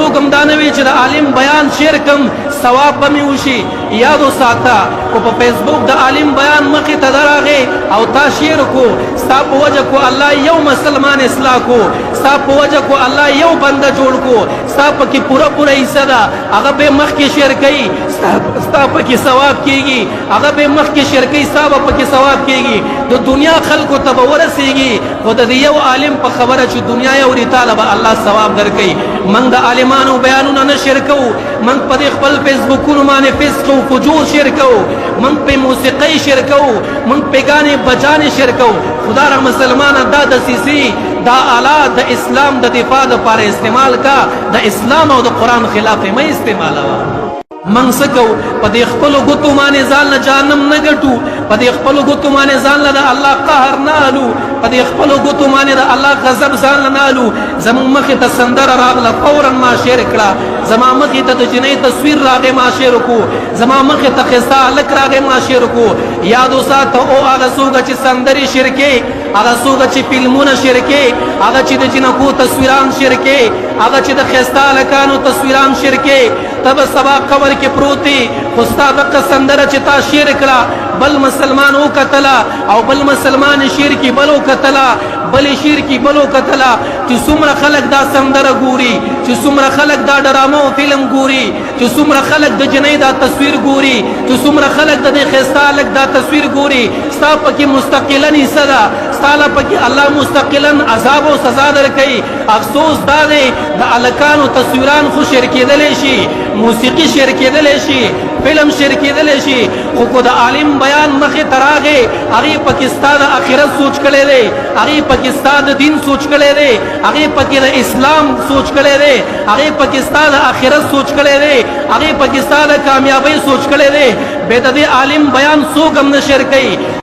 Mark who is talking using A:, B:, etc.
A: څوک هم دا نه وي چې د عالم بیان شیر کم ثواب به مې وشي. یاد وساته کو په فیسبوک د عالم بیان مخې ته درغې او تا شیر کو ستا په وجه کو الله یو مسلمان اصلاح کو ستا په وجه کو الله یو بنده جوړ کو ستا پکې پوره حصہ ده هغه به مخکې شیر کوي ستا پکې ثواب کیږي هغه به مخکې شیر کوي ستا به پکې ثواب کیږي د دنیا خلکو ته به ورسیږي خو د یو عالم په خبره چې دنیا یې اوري تعالی به الله ثواب درکوي. موږ د عالمانو بیانونه نه شیر کوو موږ په خپل فیسبوکونو باندې فسق او فجور شیر کوو موږ په موسیقۍ شیر کوو موږ په غانې بجانې شیر کوو. خدا را مسلمانان دا دسیسې دا آلات د اسلام د دفاع لپاره استعمال کا د اسلام او د قرآن خلاف مې استعمالوه. من سکو په دې خپل ګوتو باندې ځان له جهنم نه ګټو په دې خپل ګوتو باندې ځان له الله قهر نه الو په دې خپل ګوتو باندې د الله غضب ځان نه الو. زمون مخې ته سندره راغله فورا ما شیر کړه زما مخې ته د جنۍ تصویر راغې ما شیر کو زما مخې ته خسته هلک راغې ما شیر کو. یاد وساته او هغه څوک چې سندرې شیر کوي هغه څوک چې فلمونه شیر کوي هغه چې د جنکو تصویران شیر کوي هغه چې د خسته هلکانو تصویران شیر کوي تب سبا قبر کې پروتي خو ستا دغه سندره چې تا شیر کړه بل مسلمان وکتله او بل مسلمان شیر کې بل وکتله بل شیر کې بل وکتله چې څومره خلک دا سندره ګوري چې څومره خلک دا ډرامه او فلم ګوري چې څومره خلک د جنۍ دا تصویر ګوري چې څومره خلک د خسته هلک دا تصویر ګوري ستا پکې مستقلا حصه ده ستا پکې الله مستقلا عذاب او سزا درکوي. افسوس دا دی د هلکانو تصویران خو شیر کېدلی شي موسیقي شیر کېدلی شي فلم شیر کېدلی شي خو کو د عالم بیان مخې ته راغې هغې پکې ستا د آخرت سوچ کړی دی هغې پکې ستا د دین سوچ کړی دی هغې پکې د اسلام سوچ کړی دی هغې پکې ستا د آخرت سوچ کړی دی هغې پکې ستا د کامیابۍ سوچ کړی دی بې د دې عالم بیان څوک هم نه شیر کوي.